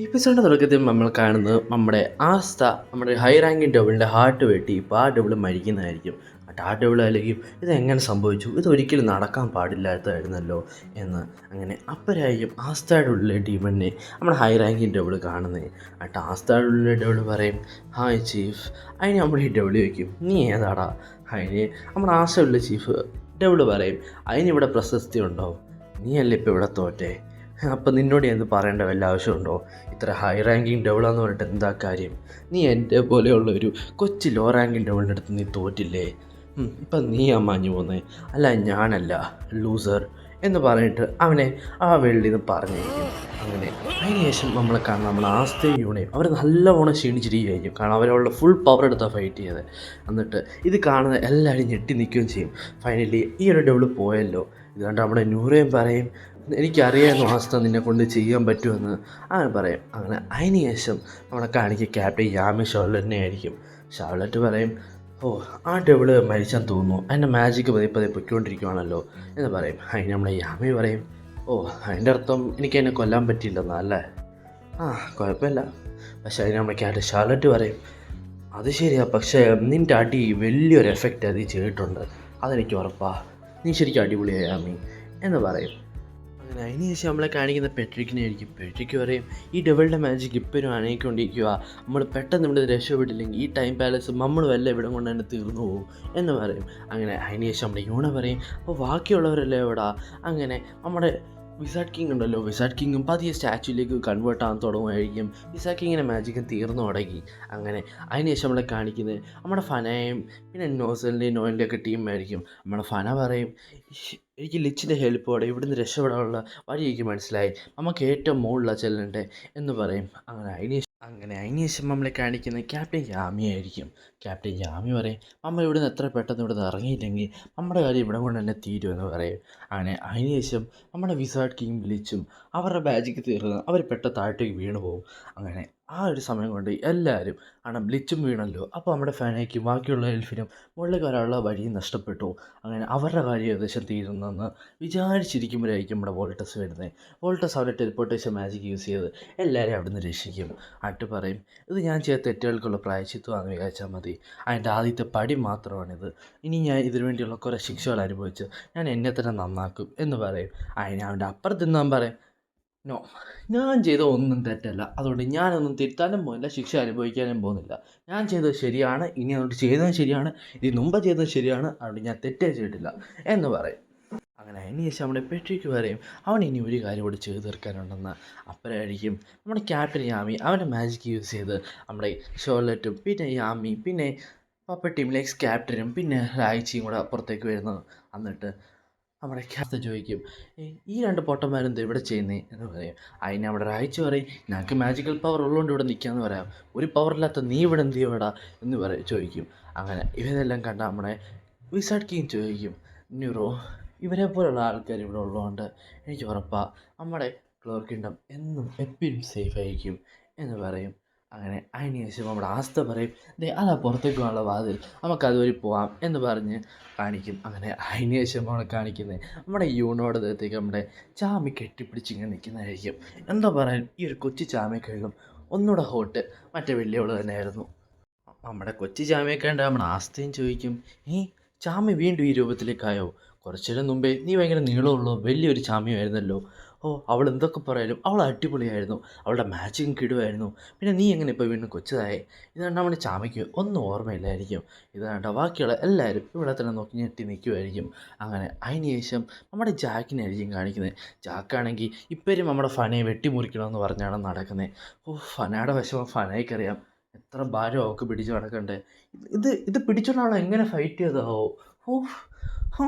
എപ്പിസോഡിൻ്റെ തുടക്കത്തിൽ നമ്മൾ കാണുന്നത് നമ്മുടെ ആസ്ത നമ്മുടെ ഹൈ റാങ്കിങ് ഡബിളിൻ്റെ ഹാർട്ട് വെട്ടി ഇപ്പോൾ ആ ഡബിൾ മരിക്കുന്നതായിരിക്കും. ആ ഡബിൾ ആയിരിക്കും ഇതെങ്ങനെ സംഭവിച്ചു, ഇതൊരിക്കലും നടക്കാൻ പാടില്ലാത്തതായിരുന്നല്ലോ എന്ന്. അങ്ങനെ അപ്പോഴായിരിക്കും ആസ്തയുടെ ഉള്ളിലെ ഡീമണിനെ നമ്മുടെ ഹൈ റാങ്കിങ് ഡബിൾ കാണുന്നത്. ആസ്തയുടെ ഉള്ളിലെ ഡബിൾ പറയും, ഹായ് ചീഫ്. അതിന് നമ്മൾ ഈ ഡബിൾ ചോദിക്കും, നീ ഏതാടാ? അതിന് നമ്മുടെ ആസ്തയുള്ള ചീഫ് ഡബിൾ പറയും, അതിനിവിടെ പ്രശസ്തി ഉണ്ടോ? നീയല്ലേ ഇപ്പോൾ ഇവിടെ തോറ്റേ? അപ്പം നിന്നോട് എന്ത് പറയേണ്ട വല്ല ആവശ്യമുണ്ടോ? ഇത്ര ഹൈ റാങ്കിങ് ഡബിളാന്ന് പറഞ്ഞിട്ട് എന്താ കാര്യം? നീ എൻ്റെ പോലെയുള്ള ഒരു കൊച്ചു ലോ റാങ്കിങ് ഡബിളിൻ്റെ അടുത്ത് നീ തോറ്റില്ലേ? ഇപ്പം നീ മാഞ്ഞു പോന്നേ, അല്ല ഞാനല്ല ലൂസർ എന്ന് പറഞ്ഞിട്ട് അവനെ ആ വേൾഡിൽ നിന്ന് പറഞ്ഞേക്കും. അങ്ങനെ അതിനുശേഷം നമ്മളെ കാണാം, നമ്മൾ ആസ്തയും യൂണയും അവർ നല്ലവണ്ണം ക്ഷീണിച്ചിരിക്കുകയായിരിക്കും. കാരണം അവരവളുടെ ഫുൾ പവർ എടുത്താണ് ഫൈറ്റ് ചെയ്തത്. എന്നിട്ട് ഇത് കാണുന്ന എല്ലാവരും ഞെട്ടി നിൽക്കുകയും ചെയ്യും. ഫൈനലി ഈ ഒരു ഡബിൾ പോയല്ലോ. ഇതുകൊണ്ട് നമ്മുടെ നൂറയും പറയും, എനിക്കറിയാമായിരുന്നു ആസ്ത നിന്നെ കൊണ്ട് ചെയ്യാൻ പറ്റുമെന്ന് അങ്ങനെ പറയും. അങ്ങനെ അതിന് ശേഷം നമ്മളെ കാണിക്കുക ക്യാപ്റ്റൻ യാമി ഷോർലറ്റിനെ ആയിരിക്കും. ഷാർലറ്റ് പറയും, ഓ ആ ഡബിള് മരിച്ചാൻ തോന്നുന്നു, അതിൻ്റെ മാജിക്ക് പതിയെ പൊയ്ക്കൊണ്ടിരിക്കുകയാണല്ലോ എന്ന് പറയും. അതിന് നമ്മളെ യാമി പറയും, ഓ അതിൻ്റെ അർത്ഥം എനിക്ക് എന്നെ കൊല്ലാൻ പറ്റിയില്ലെന്നാ അല്ലേ? ആ കുഴപ്പമില്ല. പക്ഷേ അതിന് നമ്മളെ ക്യാപ്റ്റൻ ഷാർലറ്റ് പറയും, അത് ശരിയാ, പക്ഷേ നിൻ്റെ അടി വലിയൊരു എഫക്റ്റ് അത് ചെയ്തിട്ടുണ്ട്, അതെനിക്ക് ഉറപ്പാ. നീ ശരിക്കും അടിപൊളിയായ യാമി എന്ന് പറയും. അങ്ങനെ അതിന് ശേഷം നമ്മളെ കാണിക്കുന്ന പെട്രിക്കിനെ ആയിരിക്കും. പെട്രിക്ക് പറയും, ഈ ഡബിളിൻ്റെ മാജിക് ഇപ്പോഴും അണയിക്കൊണ്ടിരിക്കുക, നമ്മൾ പെട്ടെന്ന് ഇവിടെ രക്ഷപ്പെട്ടില്ലെങ്കിൽ ഈ ടൈം പാലസ് നമ്മൾ വല്ല ഇവിടെ കൊണ്ട് തന്നെ തീർന്നു പോകും എന്ന് പറയും. അങ്ങനെ അതിന് ശേഷം നമ്മുടെ യൂണ പറയും, അപ്പോൾ ബാക്കിയുള്ളവരല്ലേ എവിടാ? അങ്ങനെ നമ്മുടെ വിസാർഡ് കിങ് ഉണ്ടല്ലോ, വിസാർഡ് കിങ്ങും പതിയെ സ്റ്റാച്യൂയിലേക്ക് കൺവേർട്ട് ആകാൻ തുടങ്ങുമായിരിക്കും. വിസാർഡ് കിങ്ങിൻ്റെ മാജിക്കും തീർന്നു തുടങ്ങി. അങ്ങനെ അതിനുശേഷം നമ്മളെ കാണിക്കുന്നത് നമ്മുടെ ഫനയും പിന്നെ നോസലിൻ്റെയും നോയിൻ്റെയും ഒക്കെ ടീമായിരിക്കും. നമ്മുടെ ഫന പറയും, എനിക്ക് ലിച്ചിൻ്റെ ഹെൽപ്പോടെ ഇവിടുന്ന് രക്ഷപ്പെടാനുള്ള വഴി എനിക്ക് മനസ്സിലായി, നമുക്ക് ഏറ്റവും മുകളിലാണ് ചെല്ലണ്ടേ എന്ന് പറയും. അങ്ങനെ അതിന് ശേഷം നമ്മളെ കാണിക്കുന്നത് ക്യാപ്റ്റൻ യാമി ആയിരിക്കും. ക്യാപ്റ്റൻ യാമി പറയും, നമ്മൾ ഇവിടുന്ന് എത്ര പെട്ടെന്ന് ഇവിടുന്ന് ഇറങ്ങിയില്ലെങ്കിൽ നമ്മുടെ കാര്യം ഇവിടെ കൊണ്ട് തന്നെ തീരുമെന്ന് പറയും. അങ്ങനെ അതിന് ശേഷം നമ്മുടെ വിസാർഡ് കിങ് വിളിച്ചും അവരുടെ മാജിക്ക് തീർന്ന് അവർ പെട്ടെന്ന് താഴത്തേക്ക് വീണു പോകും. അങ്ങനെ ആ ഒരു സമയം കൊണ്ട് എല്ലാവരും കാരണം ബ്ലിച്ചും വീണല്ലോ, അപ്പോൾ നമ്മുടെ ഫാനയ്ക്കും ബാക്കിയുള്ള എൽഫിനും മുകളിലേക്ക് വരാനുള്ള വഴിയും നഷ്ടപ്പെട്ടു. അങ്ങനെ അവരുടെ കാര്യം ഏകദേശം തീരുന്നെന്ന് വിചാരിച്ചിരിക്കുമ്പോഴായിരിക്കും നമ്മുടെ വോൾട്ടസ് വരുന്നത്. വോൾട്ടസ് അവരുടെ ടെലിപ്പോർട്ടേഷൻ മാജിക് യൂസ് ചെയ്ത് എല്ലാവരെയും അവിടുന്ന് രക്ഷിക്കും. ആയിട്ട് പറയും, ഇത് ഞാൻ ചെയ്ത തെറ്റുകൾക്കുള്ള പ്രായശ്ചിത്വമാണെന്ന് വിചാരിച്ചാൽ മതി, അതിൻ്റെ ആദ്യത്തെ പടി മാത്രമാണിത്, ഇനി ഞാൻ ഇതിനു വേണ്ടിയുള്ള കുറേ ശിക്ഷകൾ അനുഭവിച്ച് ഞാൻ എന്നെ തന്നെ നന്നാക്കും എന്ന് പറയും. അതിന് അവൻ്റെ അപ്പുറത്ത് നിന്നാൻ പറയും, നോ, ഞാൻ ചെയ്ത ഒന്നും തെറ്റല്ല, അതുകൊണ്ട് ഞാനൊന്നും തിരുത്താനും പോകുന്നില്ല, ശിക്ഷ അനുഭവിക്കാനും പോകുന്നില്ല. ഞാൻ ചെയ്തത് ശരിയാണ്, ഇനി അതുകൊണ്ട് ചെയ്തതും ശരിയാണ്, ഇത് മുമ്പ് ചെയ്തത് ശരിയാണ്, അതുകൊണ്ട് ഞാൻ തെറ്റേ ചെയ്തിട്ടില്ല എന്ന് പറയും. അങ്ങനെ അതിന് ശേഷം നമ്മുടെ പെട്രിക്ക് പറയും, അവൻ ഇനി ഒരു കാര്യം കൂടി ചെയ്തു തീർക്കാനുണ്ടെന്ന്. അപ്പോഴായിരിക്കും നമ്മുടെ ക്യാപ്റ്റൻ യാമി അവൻ്റെ മാജിക് യൂസ് ചെയ്ത് നമ്മുടെ ഷോർലറ്റും പിന്നെ യാമി പിന്നെ പപ്പ ടീമിലെ എക്സ് ക്യാപ്റ്റനും പിന്നെ രായ്ച്ചിയും കൂടെ പുറത്തേക്ക് വരുന്നത്. എന്നിട്ട് നമ്മുടെ ക്യാപ്റ്റൻ ചോദിക്കും, ഈ രണ്ട് പൊട്ടന്മാരെന്താ ഇവിടെ ചെയ്യുന്നേ എന്ന് പറയും. അതിന് അവിടെ രായ്ച്ചു പറയും, ഞങ്ങൾക്ക് മാജിക്കൽ പവർ ഉള്ളതുകൊണ്ട് ഇവിടെ നിൽക്കാമെന്ന് പറയാം, ഒരു പവറില്ലാത്ത നീ ഇവിടെ എന്ത് ചെയ്യടാ എന്ന് ചോദിക്കും. അങ്ങനെ ഇവരെല്ലാം കണ്ട നമ്മുടെ വിസാർഡ് കിങ് ചോദിക്കും, ന്യൂറോ, ഇവരെ പോലുള്ള ആൾക്കാർ ഇവിടെ ഉള്ളതുകൊണ്ട് എനിക്ക് ഉറപ്പാണ് നമ്മുടെ ക്ലോർ കിങ്ഡം എന്നും എപ്പോഴും സേഫ് ആയിരിക്കും എന്ന് പറയും. അങ്ങനെ അതിന് ശേഷം നമ്മുടെ ആസ്ത പറയും, ദേ അതാ പുറത്തേക്ക് പോകാനുള്ള വാതിൽ, നമുക്കതുവഴി പോവാം എന്ന് പറഞ്ഞ് കാണിക്കും. അങ്ങനെ അതിന് ശേഷം നമ്മൾ കാണിക്കുന്നത് നമ്മുടെ യൂണോടെ ദേഹത്തേക്ക് നമ്മുടെ ചാമി കെട്ടിപ്പിടിച്ചിങ്ങനെ നിൽക്കുന്നതായിരിക്കും. എന്താ പറയാൻ, ഈ ഒരു കൊച്ചു ചാമയൊക്കെയായിരുന്നു ഒന്നുകൂടെ ഹോട്ട് മറ്റേ വലിയവൾ തന്നെയായിരുന്നു. നമ്മുടെ കൊച്ചു ചാമയൊക്കെ ഉണ്ട്. നമ്മുടെ ആസ്തയും ചോദിക്കും, ചാമി വീണ്ടും ഈ രൂപത്തിലേക്കായോ? കുറച്ചു മുമ്പേ നീ ഭയങ്കര നീളമുള്ളൂ വലിയൊരു ചാമിയായിരുന്നല്ലോ. ഓ, അവൾ എന്തൊക്കെ പറയാലും അവൾ അടിപൊളിയായിരുന്നു, അവളുടെ മാച്ചിങ് കിടുമായിരുന്നു, പിന്നെ നീ എങ്ങനെ ഇപ്പോൾ വീണ്ടും കൊച്ചതായി? ഇതാണ്ട് നമ്മുടെ ചാമയ്ക്ക് ഒന്നും ഓർമ്മയില്ലായിരിക്കും. ഇതാണ്ട് ബാക്കിയുള്ള എല്ലാവരും ഇവിടെ തന്നെ നോക്കി ഞെട്ടി നിൽക്കുമായിരിക്കും. അങ്ങനെ അതിന് ശേഷം നമ്മുടെ ജാക്കിനായിരിക്കും കാണിക്കുന്നത്. ജാക്കാണെങ്കിൽ ഇപ്പോഴും നമ്മുടെ ഫനയെ വെട്ടിമുറിക്കണമെന്ന് പറഞ്ഞാണ് നടക്കുന്നത്. ഓ, ഫനയുടെ വിഷമം ഫനയ്ക്കറിയാം, എത്ര ഭാരം അവൾക്ക് പിടിച്ച് നടക്കണ്ടേ. ഇത് പിടിച്ചോണ്ടാണോ എങ്ങനെ ഫൈറ്റ് ചെയ്തതാവോ? ഓ, ഹോ,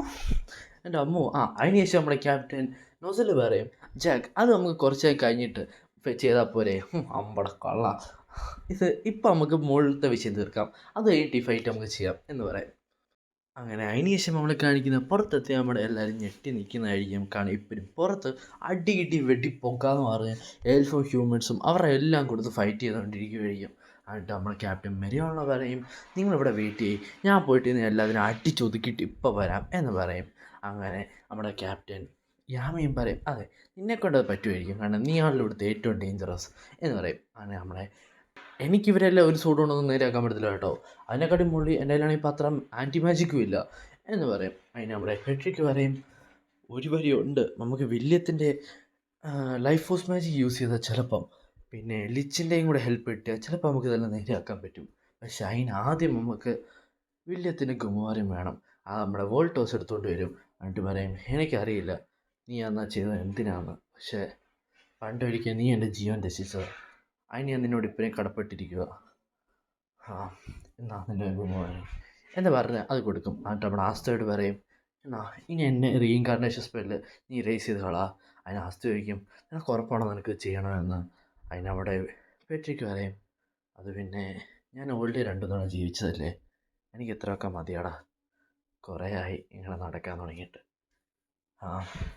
എൻ്റെ അമ്മോ. അതിന് ശേഷം നമ്മുടെ ക്യാപ്റ്റൻ നോസൽ പറയും, ജാക്ക് അത് നമുക്ക് കുറച്ചായി കഴിഞ്ഞിട്ട് ചെയ്താൽ പോരെ? അമ്പട കള്ള, ഇത് ഇപ്പം നമുക്ക് മുകളിലത്തെ വിഷയം തീർക്കാം, അത് കഴിഞ്ഞിട്ട് ഈ ഫൈറ്റ് നമുക്ക് ചെയ്യാം എന്ന് പറയാം. അങ്ങനെ അതിന് ശേഷം നമ്മൾ കാണിക്കുന്ന പുറത്തെത്തി നമ്മുടെ എല്ലാവരും ഞെട്ടി നിൽക്കുന്നതായിരിക്കും. കാരണം ഇപ്പോഴും പുറത്ത് അടി കിട്ടി വെട്ടി പൊക്കാന്ന് പറഞ്ഞ് എൽഫും ഹ്യൂമൻസും അവരുടെ എല്ലാം കൊടുത്ത് ഫൈറ്റ് ചെയ്തുകൊണ്ടിരിക്കുകയായിരിക്കും. എന്നിട്ട് നമ്മൾ ക്യാപ്റ്റൻ മെരിയോണ പറയും, നിങ്ങളിവിടെ വെയിറ്റ് ചെയ്യും, ഞാൻ പോയിട്ട് എല്ലാവരും അടിച്ചൊതുക്കിയിട്ട് ഇപ്പോൾ വരാം എന്ന് പറയും. അങ്ങനെ നമ്മുടെ ക്യാപ്റ്റൻ യാമിയും പറയും അതെ നിന്നെക്കൊണ്ട് പറ്റുമായിരിക്കും കാരണം നീയാണല്ലോ ഇവിടുത്തെ ഏറ്റവും ഡേഞ്ചറസ് എന്ന് പറയും. അങ്ങനെ നമ്മളെ എനിക്കിവരെല്ലാം ഒരു സൂട്ട് കൊണ്ടൊന്നും നേരെയാക്കാൻ പറ്റത്തില്ല കേട്ടോ. അതിനെക്കാട്ടി മുകളിൽ എൻ്റെ കയ്യിലാണെങ്കിൽ ഇപ്പം അത്ര ആൻറ്റി മാജിക്കും ഇല്ല എന്ന് പറയും. അതിന് നമ്മുടെ ഹെട്രിക്ക് പറയും ഒരു വരിയുണ്ട് നമുക്ക് വില്യത്തിൻ്റെ ലൈഫ് ഫോഴ്സ് മാജിക് യൂസ് ചെയ്താൽ ചിലപ്പം പിന്നെ ലിച്ചിൻ്റെയും കൂടെ ഹെൽപ്പ് കിട്ടിയാൽ ചിലപ്പോൾ നമുക്ക് ഇതെല്ലാം നേരെയാക്കാൻ പറ്റും. പക്ഷെ അതിനാദ്യം നമുക്ക് വില്യത്തിന് കുമാരം വേണം. ആ നമ്മുടെ വോൾട്ടോസ് എടുത്തുകൊണ്ട് വരും. എന്നിട്ട് പറയും എനിക്കറിയില്ല നീ എന്നാ ചെയ്തത് എന്തിനാന്ന്, പക്ഷേ പണ്ടൊരിക്കൽ നീ എൻ്റെ ജീവൻ രക്ഷിച്ചത്, അതിന് ഞാൻ നിന്നോട് ഇപ്പോഴും കടപ്പെട്ടിരിക്കുക. ആ എന്നാ നിൻ്റെ കുമാരൻ എന്ന് പറഞ്ഞ് അത് കൊടുക്കും. എന്നിട്ട് നമ്മുടെ ആസ്തയോട് പറയും എന്നാ ഇനി എന്നെ റീഇൻകാർണേഷൻ സ്പെല്ല് നീ റേസ് ചെയ്ത് കളാ. അതിന് ആസ്ത ചോദിക്കും നിനക്ക് ഉറപ്പാണോ നിനക്ക് ചെയ്യണമെന്ന്. അതിനവിടെ പെട്രിക്ക് പറയും അത് പിന്നെ ഞാൻ ഓൾറെഡി 2 തവണ ജീവിച്ചതല്ലേ, എനിക്ക് ഇത്രയൊക്കെ മതിയാടാ, കുറേ ആയി ഇങ്ങനെ നടക്കാൻ തുടങ്ങിയിട്ട്. ആ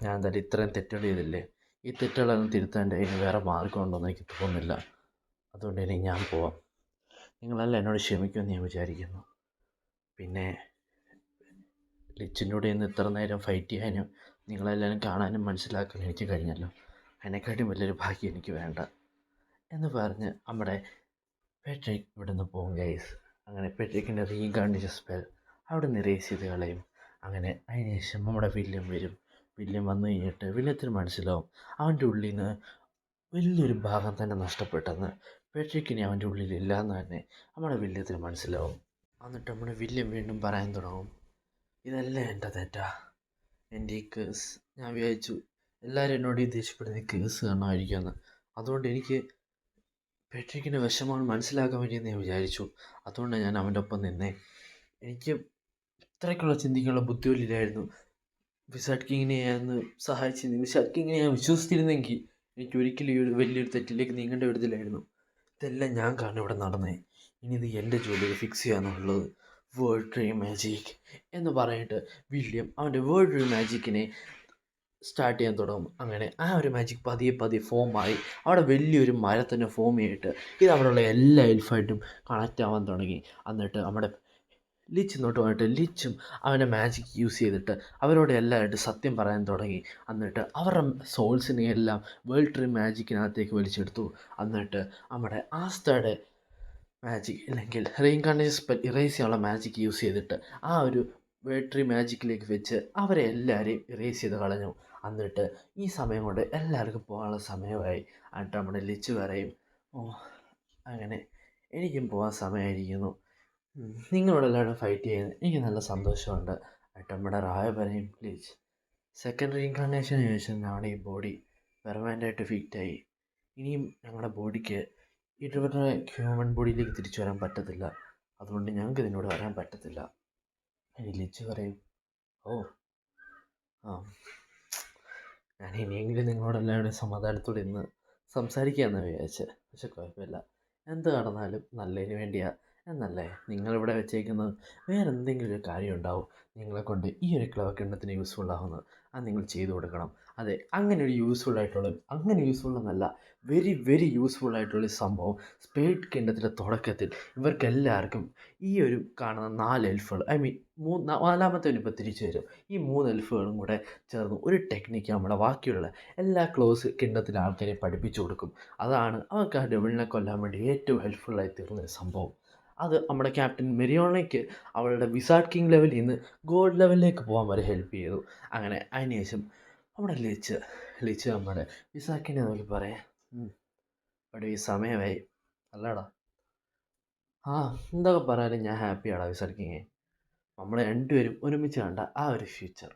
ഞാൻ എന്തായാലും ഇത്രയും തെറ്റുകൾ ചെയ്തില്ലേ, ഈ തെറ്റുകളൊന്നും തിരുത്താൻ ഇനി വേറെ മാർഗമുണ്ടോയെന്ന് എനിക്ക് തോന്നുന്നില്ല. അതുകൊണ്ട് ഇനി ഞാൻ പോവാം, നിങ്ങളെല്ലാം എന്നോട് ക്ഷമിക്കുമെന്ന് ഞാൻ വിചാരിക്കുന്നു. പിന്നെ ലിച്ചിൻ്റെ കൂടെ ഇന്ന് ഇത്ര നേരം ഫൈറ്റ് ചെയ്യാനും നിങ്ങളെല്ലാവരും കാണാനും മനസ്സിലാക്കാനും എനിക്ക് കഴിഞ്ഞല്ലോ, അതിനെക്കാട്ടും വലിയൊരു ഭാഗ്യം എനിക്ക് വേണ്ട എന്ന് പറഞ്ഞ് നമ്മുടെ പെട്രിക് ഇവിടെ നിന്ന് പോകും ഗൈസ്. അങ്ങനെ പെട്രിക്കിൻ്റെ റീഇൻകാർണേഷൻ സ്പെൽ അവിടെ നിന്ന് ഇറേസ് ചെയ്ത് കളയും. അങ്ങനെ അതിന് ശേഷം നമ്മുടെ വില്യം വരും. വില്യം വന്നു കഴിഞ്ഞിട്ട് വില്യത്തിന് മനസ്സിലാവും അവൻ്റെ ഉള്ളിൽ നിന്ന് വലിയൊരു ഭാഗം തന്നെ നഷ്ടപ്പെട്ടെന്ന്. പെട്രിക്കിനെ അവൻ്റെ ഉള്ളിലില്ല എന്ന് തന്നെ നമ്മുടെ വില്യത്തിന് മനസ്സിലാവും. എന്നിട്ട് നമ്മുടെ വില്യം വീണ്ടും പറയാൻ തുടങ്ങും ഇതെല്ലാം എൻ്റെ തെറ്റാ, എൻ്റെ ഈ കേസ് ഞാൻ വിചാരിച്ചു എല്ലാവരും എന്നോട് ഈ ദേഷ്യപ്പെടുന്ന ഈ കേസ് കാണുമായിരിക്കുമെന്ന്. അതുകൊണ്ട് എനിക്ക് പെട്രിക്കിൻ്റെ വിഷമങ്ങൾ മനസ്സിലാക്കാൻ വേണ്ടിയെന്ന് ഞാൻ വിചാരിച്ചു. അതുകൊണ്ടാണ് ഞാൻ അവൻ്റെ ഒപ്പം നിന്നേ. എനിക്ക് ഇത്രയ്ക്കുള്ള ചിന്തിക്കാനുള്ള ബുദ്ധിയില്ലായിരുന്നു. വിസാർഡ് കിങ്ങിനെ ഒന്ന് സഹായിച്ചിരുന്നെങ്കിൽ, വിസാർഡ് കിങ്ങിനെ ഞാൻ വിശ്വസിച്ചിരുന്നെങ്കിൽ എനിക്ക് ഒരിക്കലും ഈ ഒരു വലിയൊരു തെറ്റിലേക്ക് നീങ്ങേണ്ട ഒരു ഇതിലായിരുന്നു. ഇതെല്ലാം ഞാൻ കാരണം ഇവിടെ നടന്നേ. ഇനി ഇത് എൻ്റെ ജോലിയിൽ ഫിക്സ് ചെയ്യാന്നുള്ളത്. വേൾഡ് ഡ്രീം മാജിക് എന്ന് പറഞ്ഞിട്ട് വില്യം അവൻ്റെ വേൾഡ് ഡ്രീം മാജിക്കിനെ സ്റ്റാർട്ട് ചെയ്യാൻ തുടങ്ങും. അങ്ങനെ ആ ഒരു മാജിക് പതിയെ പതിയെ ഫോമായി അവിടെ വലിയൊരു മരത്തിനെ ഫോം ചെയ്തിട്ട് ഇത് അവിടെയുള്ള എല്ലാ എൽഫായിട്ടും കണക്റ്റ് ആവാൻ തുടങ്ങി. എന്നിട്ട് നമ്മുടെ ലിച്ച് ഇങ്ങോട്ട് വന്നിട്ട് ലിച്ചും അവൻ്റെ മാജിക് യൂസ് ചെയ്തിട്ട് അവരോട് എല്ലാവരായിട്ട് സത്യം പറയാൻ തുടങ്ങി. എന്നിട്ട് അവരുടെ സോൾസിനെ എല്ലാം വേൾഡ് ഡ്രീം മാജിക്കിനകത്തേക്ക് വലിച്ചെടുത്തു. എന്നിട്ട് നമ്മുടെ ആസ്തയുടെ മാജിക് അല്ലെങ്കിൽ റീഇൻകാർണേഷൻ സ്പെൽ ഇറേസ് ചെയ്യാനുള്ള മാജിക് യൂസ് ചെയ്തിട്ട് ആ ഒരു വേൾഡ് ഡ്രീം മാജിക്കിലേക്ക് വെച്ച് അവരെ എല്ലാവരെയും ഇറേസ് ചെയ്ത് കളഞ്ഞു. എന്നിട്ട് ഈ സമയം കൊണ്ട് എല്ലാവർക്കും പോകാനുള്ള സമയമായി. എന്നിട്ട് നമ്മുടെ ലിച്ച് പറയും ഓ അങ്ങനെ എനിക്കും പോകാൻ സമയമായിരിക്കുന്നു, നിങ്ങളോടെല്ലാവരും ഫൈറ്റ് ചെയ്യുന്നത് എനിക്ക് നല്ല സന്തോഷമുണ്ട്. എന്നിട്ട് നമ്മുടെ റായ പറയും പ്ലീസ് സെക്കൻഡ് റീഇൻകാർണേഷന് ശേഷം ഞങ്ങളുടെ ഈ ബോഡി പെർമനൻ്റായിട്ട് ഫിറ്റായി, ഇനിയും ഞങ്ങളുടെ ബോഡിക്ക് ഇതുവരെ ഹ്യൂമൻ ബോഡിയിലേക്ക് തിരിച്ചു വരാൻ പറ്റത്തില്ല, അതുകൊണ്ട് ഞങ്ങൾക്ക് ഇതിനോട് വരാൻ പറ്റത്തില്ല. ഇനി ലിച്ച് പറയും ഓ ആ ഞാൻ ഇനിയെങ്കിലും നിങ്ങളോടെല്ലാവരുടെയും സമാധാനത്തോടെ ഇന്ന് സംസാരിക്കാമെന്നാണ് വിചാരിച്ചത്. പക്ഷെ കുഴപ്പമില്ല, എന്ത് നടന്നാലും നല്ലതിന് വേണ്ടിയാണ് എന്നല്ലേ നിങ്ങളിവിടെ വെച്ചേക്കുന്നത്. വേറെ എന്തെങ്കിലും ഒരു കാര്യം ഉണ്ടാവും നിങ്ങളെക്കൊണ്ട് ഈ ഒരു ക്ലവർ കിണ്ണത്തിന് യൂസ്ഫുൾ ആവുന്നത്, അത് നിങ്ങൾ ചെയ്തു കൊടുക്കണം. അതെ അങ്ങനെ ഒരു യൂസ്ഫുൾ ആയിട്ടുള്ള, അങ്ങനെ യൂസ്ഫുൾ എന്നല്ല, വെരി വെരി യൂസ്ഫുൾ ആയിട്ടുള്ള സംഭവം സ്പേഡ് കിണ്ണത്തിൻ്റെ തുടക്കത്തിൽ ഇവർക്കെല്ലാവർക്കും ഈ ഒരു കാണുന്ന 4 എൽഫുകൾ ഐ മീൻ നാലാമത്തെ ഇപ്പോൾ തിരിച്ചു വരും. ഈ 3 എൽഫുകളും കൂടെ ചേർന്ന് ഒരു ടെക്നിക്ക് നമ്മുടെ ബാക്കിയുള്ള എല്ലാ ക്ലോസ് കിണ്ണത്തിലെ ആൾക്കാരെയും പഠിപ്പിച്ചു കൊടുക്കും. അതാണ് അവർക്ക് ആ ഡെവിളിനെ കൊല്ലാൻ വേണ്ടി ഏറ്റവും ഹെൽപ്ഫുള്ളായി തീർന്നൊരു സംഭവം. അത് നമ്മുടെ ക്യാപ്റ്റൻ മെരിയോണയ്ക്ക് അവളുടെ വിസാർഡ് കിങ് ലെവലിൽ നിന്ന് ഗോഡ് ലെവലിലേക്ക് പോകാൻ വരെ ഹെൽപ്പ് ചെയ്തു. അങ്ങനെ അതിനുശേഷം നമ്മുടെ ലിച്ച് നമ്മുടെ വിസാർക്കിനെ നോക്കി പറയാം ഇവിടെ ഈ സമയമായി അല്ലാടാ. ആ എന്തൊക്കെ പറയാനും ഞാൻ ഹാപ്പിയാടാ വിസാർഡ് കിങ്ങെ, നമ്മൾ രണ്ടുപേരും ഒരുമിച്ച് കണ്ട ആ ഒരു ഫ്യൂച്ചർ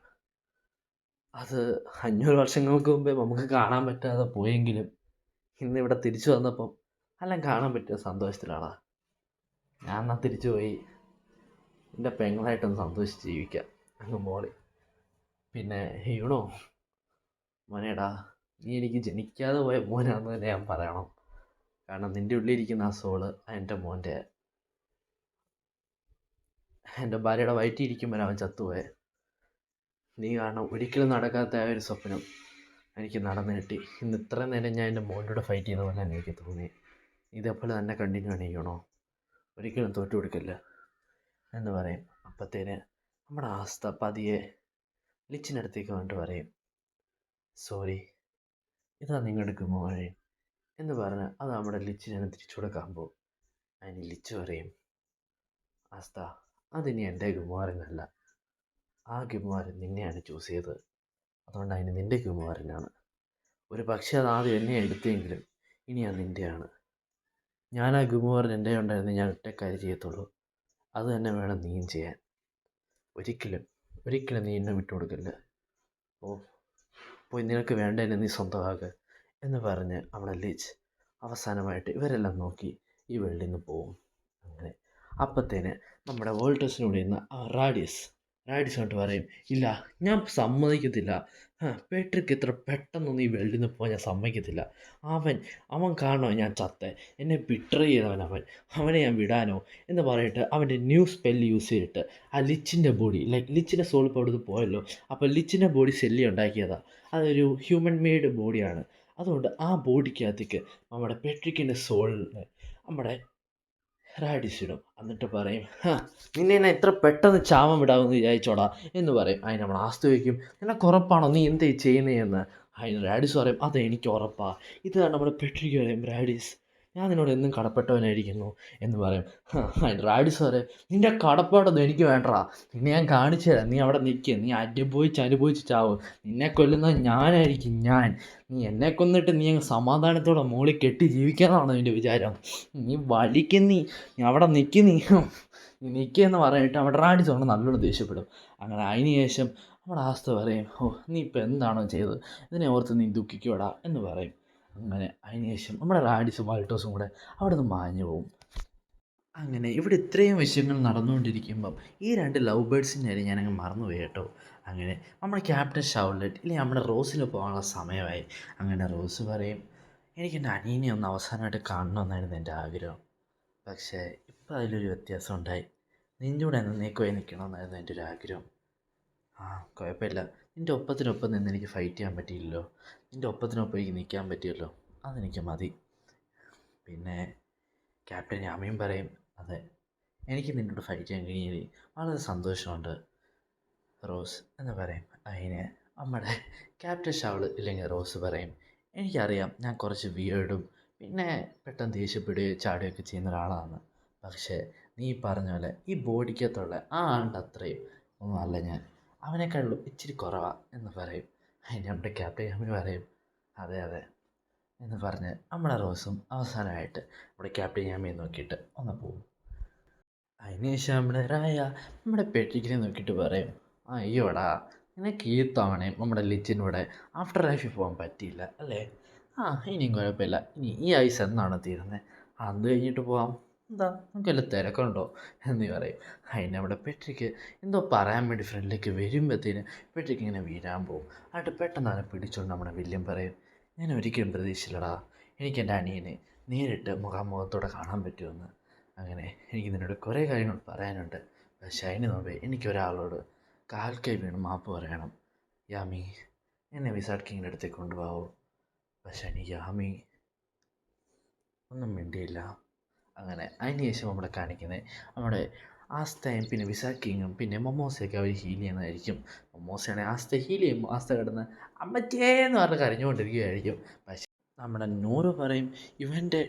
അത് 500 വർഷങ്ങൾക്ക് മുമ്പേ നമുക്ക് കാണാൻ പറ്റാതെ പോയെങ്കിലും ഇന്നിവിടെ തിരിച്ചു വന്നപ്പം എല്ലാം കാണാൻ പറ്റിയ സന്തോഷത്തിലാടാ. ഞാൻ എന്നാൽ തിരിച്ചു പോയി എൻ്റെ പെങ്ങളായിട്ടൊന്ന് സന്തോഷിച്ച് ജീവിക്കാം അങ്ങ് മോളി. പിന്നെ യുണോ മോനേടാ, നീ എനിക്ക് ജനിക്കാതെ പോയ മോനാണെന്ന് തന്നെ ഞാൻ പറയണം. കാരണം നിൻ്റെ ഉള്ളിലിരിക്കുന്ന ആ സോള് എൻ്റെ ഭാര്യയുടെ വയറ്റിയിരിക്കുമ്പോൾ അവൻ ചത്തുപോയെ. നീ കാരണം ഒരിക്കലും നടക്കാത്ത ആ ഒരു സ്വപ്നം എനിക്ക് നടന്നു കിട്ടി. ഇന്ന് ഇത്രയും നേരം ഞാൻ എൻ്റെ മോനോട് ഫൈറ്റ് ചെയ്യുന്ന പോലെ തന്നെ എനിക്ക് തോന്നി. ഇതേപോലെ തന്നെ കണ്ടിന്യൂ ചെയ്യണോ, ഒരിക്കലും തോറ്റു കൊടുക്കില്ല എന്ന് പറയും. അപ്പത്തേന് നമ്മുടെ ആസ്ത പതിയെ ലിച്ചിനടുത്തേക്ക് വന്നിട്ട് പറയും സോറി, ഇതാ നിങ്ങളുടെ കുമാരൻ എന്ന് പറഞ്ഞ് അത് നമ്മുടെ ലിച്ചിനെ തിരിച്ചു കൊടുക്കാൻ പോകും. അതിന് ലിച്ചു പറയും, ആസ്ത, അതിനി എൻ്റെ കുമാരനല്ല, ആ കുമാരൻ നിന്നെയാണ് ചൂസ് ചെയ്തത്, അതുകൊണ്ട് അതിന് നിൻ്റെ കുമാരനാണ്. ഒരു പക്ഷേ അത് ആദ്യം എന്നെ എടുത്തെങ്കിലും ഇനി അത് നിൻ്റെയാണ്. ഞാൻ ആ കുമാരൻ എൻ്റെ ഉണ്ടായിരുന്നു, ഞാൻ ഒറ്റ കാര്യം ചെയ്യത്തുള്ളൂ, അത് തന്നെ വേണം നീയും ചെയ്യാൻ. ഒരിക്കലും ഒരിക്കലും നീ എന്നെ വിട്ടുകൊടുക്കില്ല. ഓ, പോയി നിനക്ക് വേണ്ടതിനെ നീ സ്വന്തമാക്കുക എന്ന് പറഞ്ഞ് അവിടെ ലിച്ച് അവസാനമായിട്ട് ഇവരെല്ലാം നോക്കി ഈ വെളിയിൽ നിന്ന് പോവും. അങ്ങനെ അപ്പത്തേന് നമ്മുടെ വോൾട്ടേഴ്സിനോട് ഇന്ന് റാഡിയസ് കൊണ്ട് പറയും, ഇല്ല, ഞാൻ സമ്മതിക്കത്തില്ല. പേട്രിക്ക് ഇത്ര പെട്ടെന്നൊന്നും ഈ വെളിയിൽ നിന്ന് പോകാൻ ഞാൻ സമ്മതിക്കത്തില്ല. അവൻ കാണോ ഞാൻ ചത്തേ, എന്നെ ബിട്രേ ചെയ്തവൻ അവനെ ഞാൻ വിടാനോ എന്ന് പറഞ്ഞിട്ട് അവൻ്റെ ന്യൂ സ്പെല്ല് യൂസ് ചെയ്തിട്ട് ആ ലിച്ചിൻ്റെ ബോഡി, ലൈക്ക് ലിച്ചിൻ്റെ സോൾ ഇപ്പോൾ അവിടുന്ന് പോയല്ലോ, അപ്പോൾ ലിച്ചിൻ്റെ ബോഡി സെല്ലി ഉണ്ടാക്കിയതാണ്. അതൊരു ഹ്യൂമൻ മെയ്ഡ് ബോഡിയാണ്. അതുകൊണ്ട് ആ ബോഡിക്കകത്തേക്ക് നമ്മുടെ പെട്രിക്കിൻ്റെ സോളിനെ നമ്മുടെ റാഡിസിടും. എന്നിട്ട് പറയും, നിന്നെ ഞാൻ എത്ര പെട്ടെന്ന് ചാമം വിടാമെന്ന് വിചാരിച്ചോടാ എന്ന് പറയും. അതിന് നമ്മൾ ആസ്തി വയ്ക്കും, നിനക്ക് ഉറപ്പാണോ നീ എന്തേ ചെയ്യുന്നതെന്ന്. അതിന് റാഡിസ് പറയും, അതെ എനിക്ക് ഉറപ്പാ. ഇത് നമ്മുടെ പെട്രിക്ക് പറയും, റാഡിസ് ഞാൻ നിന്നോട് എന്നും കടപ്പെട്ടവനായിരിക്കുന്നു എന്ന് പറയും. അതിന് റാഡിസ് പറയും, നിൻ്റെ കടപ്പാടൊന്നും എനിക്ക് വേണ്ടടാ, നിന്നെ ഞാൻ കാണിച്ചു തരാം, നീ അവിടെ നിൽക്കുക, നീ അനുഭവിച്ച് ചാവും, നിന്നെ കൊല്ലുന്നത് ഞാനായിരിക്കും. നീ എന്നെ കൊന്നിട്ട് നീ അങ്ങ് സമാധാനത്തോടെ മോളിൽ കെട്ടി ജീവിക്കാനാണോ നിൻ്റെ വിചാരം? നീ നീ അവിടെ നീ നിൽക്കുകയെന്ന് പറഞ്ഞിട്ട് അവിടെ റാഡിസ് കൊണ്ട് നല്ലോണം ദേഷ്യപ്പെടും. അങ്ങനെ അതിന് ശേഷം നമ്മുടെ ആസ്ത പറയും, നീ ഇപ്പോൾ എന്താണോ ചെയ്തത് ഇതിനെ ഓർത്ത് നീ ദുഃഖിക്കോടാ എന്ന് പറയും. അങ്ങനെ അതിന് ശേഷം നമ്മുടെ റാഡിസും വാൾട്ടേഴ്സും കൂടെ അവിടെ നിന്ന് മാഞ്ഞു പോകും. അങ്ങനെ ഇവിടെ ഇത്രയും വിഷയങ്ങൾ നടന്നുകൊണ്ടിരിക്കുമ്പം ഈ രണ്ട് ലവ് ബേഡ്സിൻ്റെ കാര്യം ഞാനങ്ങ് മറന്നുപോയി കേട്ടോ. അങ്ങനെ നമ്മുടെ ക്യാപ്റ്റൻ ഷൗലറ്റ് ഇല്ലെങ്കിൽ നമ്മുടെ റോസിന് പോകാനുള്ള സമയമായി. അങ്ങനെ റോസ് പറയും, എനിക്ക് എൻ്റെ അനിയനെ ഒന്ന് അവസാനമായിട്ട് കാണണമെന്നായിരുന്നു എൻ്റെ ആഗ്രഹം. പക്ഷേ ഇപ്പം അതിലൊരു വ്യത്യാസം ഉണ്ടായി, നിൻ്റെ കൂടെ എന്നേക്കുമായി നിൽക്കണമെന്നായിരുന്നു എൻ്റെ ഒരു ആഗ്രഹം. കുഴപ്പമില്ല, നിൻ്റെ ഒപ്പത്തിനൊപ്പം നിന്ന് എനിക്ക് ഫൈറ്റ് ചെയ്യാൻ പറ്റിയില്ലല്ലോ, നിൻ്റെ ഒപ്പത്തിനൊപ്പം എനിക്ക് നിൽക്കാൻ പറ്റിയല്ലോ, അതെനിക്ക് മതി. പിന്നെ ക്യാപ്റ്റൻ യാമയും പറയും, അതെ, എനിക്ക് നിന്നോട് ഫൈറ്റ് ചെയ്യാൻ കഴിഞ്ഞതിൽ വളരെ സന്തോഷമുണ്ട് റോസ് എന്ന് പറയും. അതിന് നമ്മുടെ ക്യാപ്റ്റൻ ഷൗള് ഇല്ലെങ്കിൽ റോസ് പറയും, എനിക്കറിയാം ഞാൻ കുറച്ച് വിയേർഡും പിന്നെ പെട്ടെന്ന് ദേഷ്യപ്പെടുകയും ചാടുകയൊക്കെ ചെയ്യുന്ന ഒരാളാണ്, പക്ഷേ നീ പറഞ്ഞ പോലെ ഈ ബോഡിക്കകത്തുള്ള ആ ആളുടെ അത്രയും ഒന്നും അല്ല ഞാൻ, അവനേക്കാളും ഇച്ചിരി കുറവാണ് എന്ന് പറയും. അതിന് നമ്മുടെ ക്യാപ്റ്റൻ യാമി പറയും, അതെ അതെ എന്ന് പറഞ്ഞ് നമ്മുടെ റോസും അവസാനമായിട്ട് നമ്മുടെ ക്യാപ്റ്റൻ യാമിയെ നോക്കിയിട്ട് ഒന്ന് പോകും. അതിന് ശേഷം നമ്മുടെ പെട്രിക്കിനെ നോക്കിയിട്ട് പറയും, അയ്യോടാ, നിനക്ക് ഈ തവണയും നമ്മുടെ ലിച്ചിനൂടെ ആഫ്റ്റർ ലൈഫിൽ പോകാൻ പറ്റിയില്ല അല്ലേ? ഇനിയും കുഴപ്പമില്ല, ഇനി ഈ ഐസ് എന്നാണ് തീരുന്നത്, അത് കഴിഞ്ഞിട്ട് പോകാം, എന്താ നമുക്ക് വല്ല തിരക്കുണ്ടോ എന്ന് പറയും. അതിന് നമ്മുടെ പെട്രിക്ക് എന്തോ പറയാൻ വേണ്ടി ഫ്രണ്ടിലേക്ക് വരുമ്പോഴത്തേന് പെട്രിക്ക് ഇങ്ങനെ വീഴാൻ പോകും. എന്നിട്ട് പെട്ടെന്ന് അവനെ പിടിച്ചുകൊണ്ട് നമ്മുടെ വില്യം പറയും, ഞാൻ ഒരിക്കലും പ്രതീക്ഷിച്ചില്ലടാ എനിക്ക് എൻ്റെ അനിയനെ നേരിട്ട് മുഖാമുഖത്തോടെ കാണാൻ പറ്റുമെന്ന്. അങ്ങനെ എനിക്ക് നിന്നോട് കുറേ കാര്യങ്ങൾ പറയാനുണ്ട്, പക്ഷേ അതിന് മുമ്പേ എനിക്കൊരാളോട് കാൽ കൈ വീണ് മാപ്പ് പറയണം. യാമി, എന്നെ വിസാർഡ് കിങ്ങിൻ്റെ അടുത്തേക്ക് കൊണ്ടുപോകാവോ? പക്ഷേ എനിക്ക് യാമി ഒന്നും മിണ്ടിയില്ല. അങ്ങനെ അതിന് ശേഷം നമ്മളെ കാണിക്കുന്നത് നമ്മുടെ ആസ്തയും പിന്നെ വിസാർഡ് കിങ്ങും പിന്നെ മൊമോസയൊക്കെ അവർ ഹീൽ ചെയ്യുന്നതായിരിക്കും. മൊമോസയാണെങ്കിൽ ആസ്ത ഹീൽ ചെയ്യുമ്പോൾ ആസ്ത കിടന്ന് അമ്മച്ചേന്ന് പറഞ്ഞ് കരഞ്ഞുകൊണ്ടിരിക്കുകയായിരിക്കും. പക്ഷേ നമ്മുടെ നൂറ് പറയും, ഇവൻ്റെ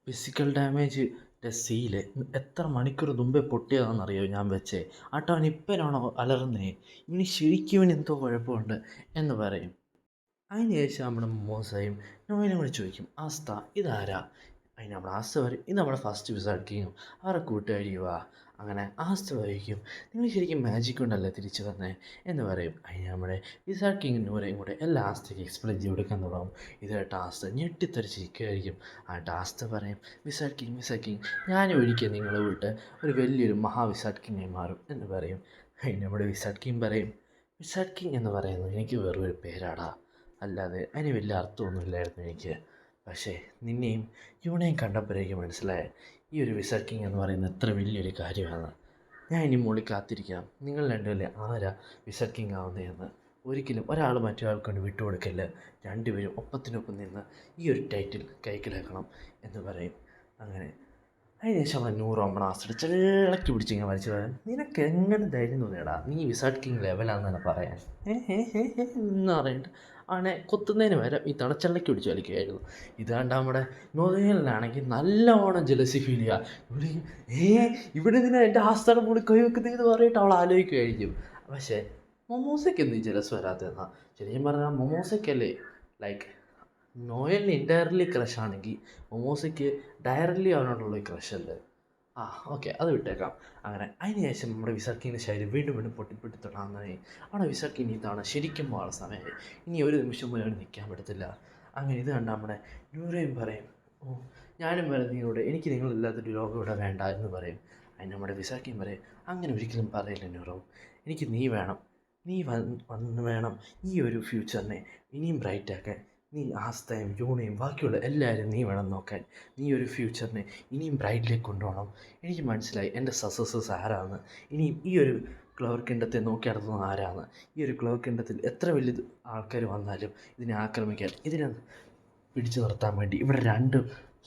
ഫിസിക്കൽ ഡാമേജിൻ്റെ സീല് എത്ര മണിക്കൂർ മുമ്പേ പൊട്ടിയതാണെന്നറിയോ ഞാൻ വെച്ചേ, അവൻ ഇപ്പനാണോ അലറുന്നേ, ഇവന് ശരിക്കും ഇവന് എന്തോ കുഴപ്പമുണ്ട് എന്ന് പറയും. അതിന് ശേഷം നമ്മുടെ മോസയും നോയിനെ കൂടി ചോദിക്കും, ആസ്ത ഇതാരാ? അതിന് നമ്മുടെ ആസ്ത പറയും, ഇത് നമ്മുടെ ഫസ്റ്റ് വിസാർഡ് കിങ്ങും അവരുടെ കൂട്ടുകാരിയുവാ. അങ്ങനെ ആസ്ത പറയും, നിങ്ങൾ ശരിക്കും മാജിക് കൊണ്ടല്ലേ തിരിച്ചു വന്നേ എന്ന് പറയും. അതിന് നമ്മുടെ വിസാർഡ് കിങ്ങും നൂരയും കൂടെ എല്ലാ ആസ്തയ്ക്ക് എക്സ്പ്ലെയിൻ ചെയ്ത് കൊടുക്കാൻ തുടങ്ങും. ഇത് കേട്ട ആസ്ത ഞെട്ടിത്തെറിച്ചിരിക്കുമായിരിക്കും. എന്നിട്ട് ആസ്ത പറയും, വിസാർഡ് കിങ് ഞാനും ഒരിക്കൽ നിങ്ങളെ വിട്ട് ഒരു വലിയൊരു വിസാർഡ് കിങ്ങായി മാറും എന്ന് പറയും. അതിന് നമ്മുടെ വിസാർഡ് കിങ് പറയും, വിസാർഡ് കിങ് എന്ന് പറയുന്നത് എനിക്ക് വെറും ഒരു പേരാടാ, അല്ലാതെ അതിന് വലിയ അർത്ഥമൊന്നുമില്ലായിരുന്നു എനിക്ക്. പക്ഷേ നിന്നെയും യുവനെയും കണ്ടപ്പോഴേക്കും മനസ്സിലായ ഈ ഒരു വിസാർഡ് കിങ് എന്ന് പറയുന്നത് എത്ര വലിയൊരു കാര്യമാണ്. ഞാൻ ഇനി മുകളിൽ കാത്തിരിക്കാം, നിങ്ങൾ രണ്ടുപേരെ ആരാ വിസാർഡ് കിങ് ആവുന്നതെന്ന്. ഒരിക്കലും ഒരാൾ മറ്റൊരാൾക്ക് കൊണ്ട് വിട്ടുകൊടുക്കല്ല, രണ്ടുപേരും ഒപ്പത്തിനൊപ്പം നിന്ന് ഈ ഒരു ടൈറ്റിൽ കൈക്കലാക്കണം എന്ന് പറയും. അങ്ങനെ അതിനുശേഷം നമ്മുടെ നൂറ് നമ്മുടെ ആസിഡ് ചെള്ളക്കി പിടിച്ച് ഇങ്ങനെ വലിച്ചു പറയാൻ നിനക്ക് എങ്ങനെ ധൈര്യം തോന്നിയടാ നീ വിസാർഡ് കിങ് ലെവലാണെന്ന് പറയാൻ എന്ന് പറഞ്ഞിട്ട് അവനെ കൊത്തുന്നതിന് വരെ ഈ തണച്ചെള്ളക്കി പിടിച്ച് വലിക്കുകയായിരുന്നു. ഇതാണ്ട് നമ്മുടെ നൊതയിലാണെങ്കിൽ നല്ലവണ്ണം ജലസി ഫീൽ ചെയ്യുക. ഇവിടെ നിന്നെ എൻ്റെ ആസ്ഥാനം കൂടി കൈവെക്കുന്നതെന്ന് പറഞ്ഞിട്ട് അവൾ ആലോചിക്കുമായിരിക്കും. പക്ഷേ മൊമോസയ്ക്ക് എന്ത് ജലസ് വരാത്തതെന്നാ ശരിക്കും പറഞ്ഞാൽ മൊമോസയ്ക്കല്ലേ ലൈക്ക് നോയലിന് ഇൻഡയറക്ട്ലി ക്രഷ് ആണെങ്കിൽ മൊമോസയ്ക്ക് ഡയറക്റ്റ്ലി അവനോടുള്ള ക്രഷല്ലേ. ഓക്കെ അത് വിട്ടേക്കാം. അങ്ങനെ അതിന് ശേഷം നമ്മുടെ വിസാർഡ് കിങ്ങിൻ്റെ ശരീരം വീണ്ടും വീണ്ടും പൊട്ടി തുടങ്ങുന്നതായി അവിടെ വിസാർഡ് കിങ് ഇതാണ് ശരിക്കും പോകാനുള്ള സമയമായി. ഇനി ഒരു നിമിഷം പോലും അവിടെ നിൽക്കാൻ പറ്റത്തില്ല. അങ്ങനെ ഇത് കണ്ട നമ്മുടെ നൂറയും പറയും, ഞാനും വരാം നിങ്ങളോട്, എനിക്ക് നിങ്ങളില്ലാത്തൊരു ലോകം ഇവിടെ വേണ്ട എന്ന് പറയും. അതിന് നമ്മുടെ വിസാർഡ് കിങ് പറയും, അങ്ങനെ ഒരിക്കലും പറയില്ല നൂറോ, എനിക്ക് നീ വേണം, നീ വന്ന് വേണം ഈ ഒരു ഫ്യൂച്ചറിനെ ഇനിയും ബ്രൈറ്റാക്കാൻ. നീ ആസ്തയും യൂണയും ബാക്കിയുള്ള എല്ലാവരും നീ വേണം നോക്കാൻ. നീ ഒരു ഫ്യൂച്ചറിനെ ഇനിയും ബ്രൈറ്റിലേക്ക് കൊണ്ടുപോകണം. എനിക്ക് മനസ്സിലായി എൻ്റെ സക്സസസ് ആരാന്ന്. ഇനിയും ഈ ഒരു ക്ലവർ കിണ്ടത്തെ നോക്കി നടത്തുന്നത് ആരാന്ന്. ഈ ഒരു ക്ലവർ കിണ്ടത്തിൽ എത്ര വലിയ ആൾക്കാർ വന്നാലും ഇതിനെ ആക്രമിക്കാൻ, ഇതിനെ പിടിച്ചു നിർത്താൻ വേണ്ടി ഇവിടെ രണ്ട്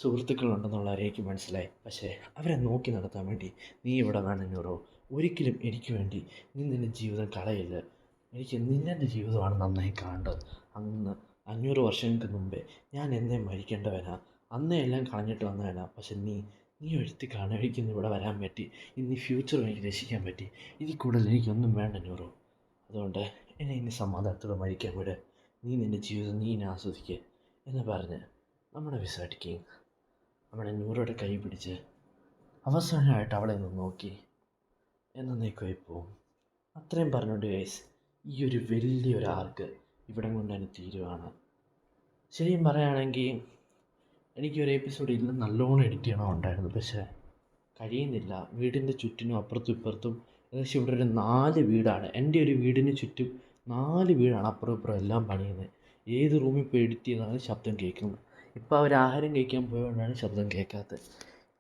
സുഹൃത്തുക്കളുണ്ടെന്നുള്ളത് എനിക്ക് മനസ്സിലായി. പക്ഷേ അവരെ നോക്കി നടത്താൻ വേണ്ടി നീ ഇവിടെ വേണം നൂറോ. ഒരിക്കലും എനിക്ക് വേണ്ടി നീ നിൻ്റെ ജീവിതം കളയില്ല. എനിക്ക് നിൻ്റെ ജീവിതമാണ് നന്നായി കാണേണ്ടത്. അന്ന് 500 വർഷങ്ങൾക്ക് മുമ്പേ ഞാൻ എന്നേ മരിക്കേണ്ടവനാ, അന്നേ എല്ലാം കളഞ്ഞിട്ട് വന്നവനാ. പക്ഷെ നീ എഴുത്തി കാണാൻ എനിക്കിന്ന് ഇവിടെ വരാൻ പറ്റി. ഇന്ന് ഈ ഫ്യൂച്ചറും എനിക്ക് രക്ഷിക്കാൻ പറ്റി. ഇതിൽ കൂടുതൽ എനിക്കൊന്നും വേണ്ട നൂറോ. അതുകൊണ്ട് എന്നെ ഇനി സമാധാനത്തോടെ മരിക്കാൻ വിട്. നീ നിൻ്റെ ജീവിതം നീ ഇനി ആസ്വദിക്കുക എന്ന് പറഞ്ഞ് നമ്മുടെ വിസാർഡ് കിങ് നമ്മുടെ നൂറോടെ കൈ പിടിച്ച് അവസാനമായിട്ട് അവളെ ഒന്ന് നോക്കി എന്നേക്കുമായി പോവും. അത്രയും പറഞ്ഞുകൊണ്ട് ഗൈസ് ഈ ഒരു വലിയൊരു ആർക്ക് ഇവിടം കൊണ്ട് തന്നെ തീരുവാണ്. ശരിക്കും പറയുകയാണെങ്കിൽ എനിക്കൊരു എപ്പിസോഡ് ഇല്ല നല്ലോണം എഡിറ്റ് ചെയ്യണമുണ്ടായിരുന്നു, പക്ഷേ കഴിയുന്നില്ല. വീടിൻ്റെ ചുറ്റിനും അപ്പുറത്തും ഇപ്പുറത്തും ഏകദേശം ഇവിടെ ഒരു 4 വീടാണ്. എൻ്റെ ഒരു വീടിന് ചുറ്റും 4 വീടാണ് അപ്പുറം ഇപ്പുറം എല്ലാം പണിയുന്നത്. ഏത് റൂമിൽ പോയി എഡിറ്റ് ചെയ്താലും ശബ്ദം കേൾക്കുന്നത്. ഇപ്പോൾ അവർ ആഹാരം കഴിക്കാൻ പോയതുകൊണ്ടാണ് ശബ്ദം കേൾക്കാത്തത്.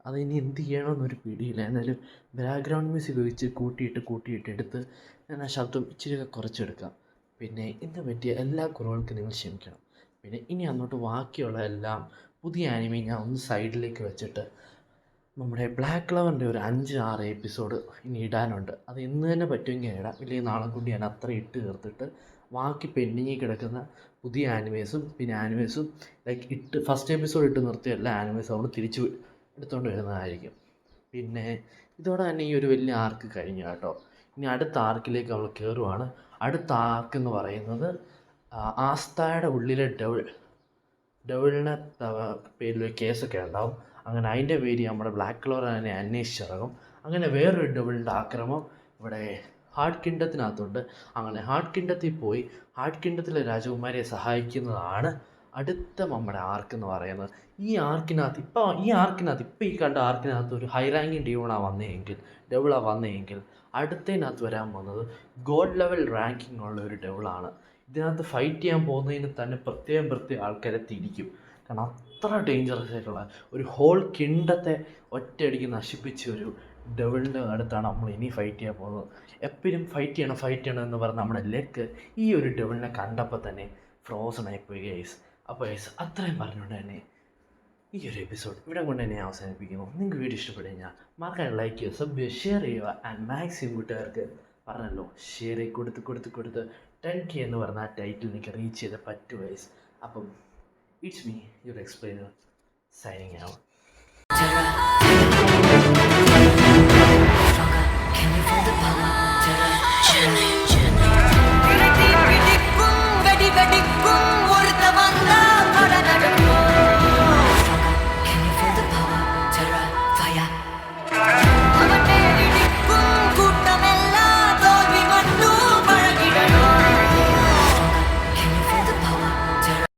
അതിനി എന്ത് ചെയ്യണമെന്നൊരു പിടിയില്ല. എന്നാലും ബാക്ക്ഗ്രൗണ്ട് മ്യൂസിക് വെച്ച് കൂട്ടിയിട്ട് എടുത്ത് ഞാൻ ആ ശബ്ദം ഇച്ചിരിയൊക്കെ കുറച്ചെടുക്കാം. പിന്നെ ഇന്ന് പറ്റിയ എല്ലാ കുറവുകൾക്കും നിങ്ങൾ ക്ഷമിക്കണം. പിന്നെ ഇനി അങ്ങോട്ട് ബാക്കിയുള്ള എല്ലാം പുതിയ ആനിമി ഞാൻ ഒന്ന് സൈഡിലേക്ക് വെച്ചിട്ട് നമ്മുടെ ബ്ലാക്ക് ക്ലവറിൻ്റെ ഒരു 5-6 എപ്പിസോഡ് ഇനി ഇടാനുണ്ട്. അത് ഇന്ന് തന്നെ പറ്റുമെങ്കിൽ ഇടാം, ഇല്ലെങ്കിൽ നാളെ കൊണ്ട് ഞാൻ അത്ര ഇട്ട് തീർത്തിട്ട് ബാക്കി പെൻഡിങ്ങിൽ കിടക്കുന്ന പുതിയ ആനിമേസും പിന്നെ ആനിമേസും ലൈക്ക് ഫസ്റ്റ് എപ്പിസോഡ് ഇട്ട് നിർത്തിയ എല്ലാ ആനിമേസും അവിടെ തിരിച്ച് എടുത്തുകൊണ്ട് വരുന്നതായിരിക്കും. പിന്നെ ഇതോടെ തന്നെ ഈ ഒരു വലിയ ആർക്ക് കഴിഞ്ഞു കേട്ടോ. ഇനി അടുത്ത ആർക്കിലേക്ക് നമ്മൾ കയറുവാണ്. അടുത്ത ആർക്കെന്ന് പറയുന്നത് ആസ്തായുടെ ഉള്ളിലെ ഡെവിളിനെ പേരിലൊരു കേസൊക്കെ ഉണ്ടാവും. അങ്ങനെ അതിൻ്റെ പേര് നമ്മുടെ ബ്ലാക്ക് ക്ലോർ തന്നെ അന്വേഷിച്ചിറങ്ങും. അങ്ങനെ വേറൊരു ഡെവിളിൻ്റെ ആക്രമം ഇവിടെ ഹാർഡ് കിങ്ഡത്തിനകത്തുണ്ട്. അങ്ങനെ ഹാർഡ് കിങ്ഡത്തിൽ പോയി ഹാർഡ് കിങ്ഡത്തിലെ രാജകുമാരിയെ സഹായിക്കുന്നതാണ് അടുത്ത നമ്മുടെ ആർക്കെന്ന് പറയുന്നത്. ഈ ആർക്കിനകത്ത് ഇപ്പോൾ ഈ കണ്ട ആർക്കിനകത്ത് ഒരു ഹൈ റാങ്കിങ് ഡെവിളാണ് വന്നതെങ്കിൽ അടുത്തതിനകത്ത് വരാൻ പോകുന്നത് ഗോഡ് ലെവൽ റാങ്കിങ് ഉള്ള ഒരു ഡെവിളാണ്. ഇതിനകത്ത് ഫൈറ്റ് ചെയ്യാൻ പോകുന്നതിന് തന്നെ പ്രത്യേകം ആൾക്കാരെ തിരിക്കും. കാരണം അത്ര ഡേഞ്ചറസ് ആയിട്ടുള്ള ഒരു ഹോൾ കിണ്ടത്തെ ഒറ്റയടിക്ക് നശിപ്പിച്ച ഒരു ഡെവിളിൻ്റെ അടുത്താണ് നമ്മൾ ഇനി ഫൈറ്റ് ചെയ്യാൻ പോകുന്നത്. എപ്പോഴും ഫൈറ്റ് ചെയ്യണം എന്ന് പറഞ്ഞ് നമ്മുടെ ലെക്ക് ഈ ഒരു ഡെവിളിനെ കണ്ടപ്പോൾ തന്നെ ഫ്രോസൺ ആയിപ്പോയി ഗൈസ്. അപ്പോൾ ഗൈസ് അത്രയും പറഞ്ഞുകൊണ്ട് തന്നെ ഈ ഒരു എപ്പിസോഡ് ഇവിടെ കൊണ്ട് തന്നെ അവസാനിപ്പിക്കുന്നു. നിങ്ങൾക്ക് വീഡിയോ ഇഷ്ടപ്പെട്ടു കഴിഞ്ഞാൽ മറക്കാതെ ലൈക്ക് ചെയ്യുക, സബ് ചെയ്യുക, ഷെയർ ചെയ്യുക. ആൻഡ് മാക്സിമം കൂട്ടുകാർക്ക് പറഞ്ഞല്ലോ ഷെയർ കൊടുത്ത് 10K എന്ന് പറഞ്ഞ ആ ടൈറ്റിൽ എനിക്ക് റീച്ച് ചെയ്ത് പറ്റു ഗൈസ്. അപ്പം it's me your explainer signing out.